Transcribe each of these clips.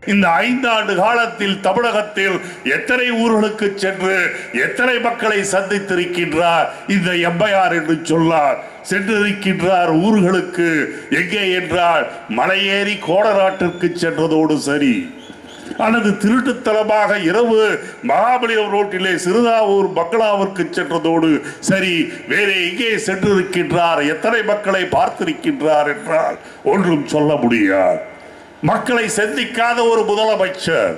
இந்த 5 ஆண்டு காலத்தில் தமிழகத்தில் எத்தனை ஊர்களுக்கு சென்று எத்தனை மக்களை சந்தித்திருக்கின்றார் இந்த எம்ஐஆர் என்று சொன்னார். சென்றிருக்கின்றார் ஊர்களுக்கு. எங்கே என்றால் மலையேறி கோடநாட்டிற்கு சென்றதோடு சரி, அல்லது திருட்டுத்தலமாக இரவு மகாபலிபுரம் ரோட்டிலே சிறுதாவூர் பங்களாவிற்கு சென்றதோடு சரி, வேறு எங்கே சென்றிருக்கின்றார், எத்தனை மக்களை பார்த்திருக்கின்றார் என்றால் ஒன்றும் சொல்ல முடியாது. மக்களை சந்திக்காத ஒரு முதலமைச்சர்,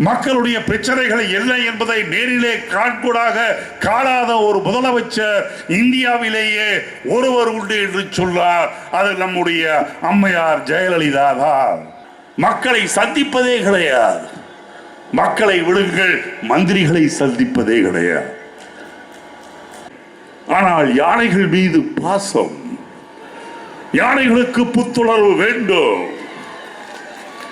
மக்களுடைய பிரச்சனைகளை என்ன என்பதை நேரிலே காண்கூடாக காணாத ஒரு முதலமைச்சர் இந்தியாவிலேயே ஒருவர் உண்டு என்று சொன்னார். அது நம்முடைய அம்மையார் ஜெயலலிதா தான். மக்களை சந்திப்பதே கிடையாது. மக்களை விடுங்கள், மந்திரிகளை சந்திப்பதே கிடையாது. ஆனால் யானைகள் மீது பாசம், யானைகளுக்கு புத்துணர்வு வேண்டும்.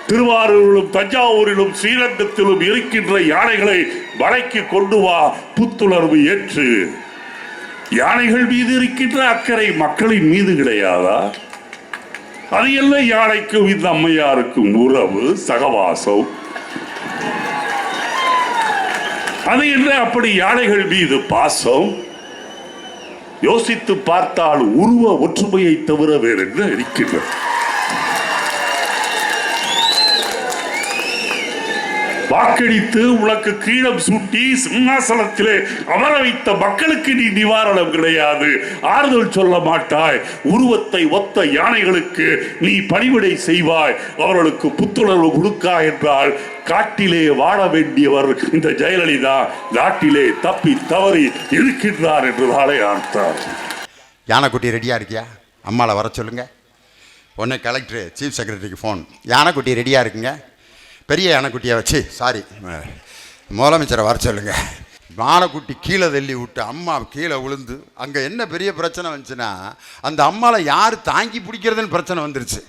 திருவாரூரிலும் தஞ்சாவூரிலும் ஸ்ரீரங்கத்திலும் இருக்கின்ற யானைகளை வலைக்கு கொண்டு வா, புத்துணர்வு ஏற்று. யானைகள் மீது இருக்கின்ற அக்கறை மக்களின் மீது கிடையாதா? அது என்ன யானைக்கும் இந்த அம்மையாருக்கும் உறவு, சகவாசம்? அது என்ன அப்படி யானைகள் மீது பாசம்? யோசித்து பார்த்தால் உருவ ஒற்றுமையை தவிர வேறு என்ன இருக்கின்றது? வாக்களித்து உனக்கு கிரீடம் சூட்டி சிம்மாசனத்திலே அமர வைத்த மக்களுக்கு நீ நிவாரணம் கிடையாது, ஆறுதல் சொல்ல மாட்டாய். உருவத்தை ஒத்த யானைகளுக்கு நீ பணிவிடை செய்வாய், அவர்களுக்கு புத்துணர்வு கொடுக்கா என்றால் காட்டிலே வாழ வேண்டியவர் இந்த ஜெயலலிதா நாட்டிலே தப்பி தவறி இருக்கின்றார் என்று தானே அர்த்தம். யானைக்குட்டி ரெடியா இருக்கியா? அம்மாவை வர சொல்லுங்க. உடனே கலெக்டர் சீஃப் செக்ரட்டரிக்கு ஃபோன். யானைக்குட்டி ரெடியா இருக்குங்க. பெரிய யானைக்குட்டியை வச்சு முதலமைச்சரை வர சொல்லுங்க. யானைக்குட்டி கீழே தள்ளி விட்டு அம்மா கீழே விழுந்து அங்கே என்ன பெரிய பிரச்சனை வந்துச்சுன்னா, அந்த அம்மாவை யார் தாங்கி பிடிக்கிறதுன்னு பிரச்சனை வந்துருச்சு.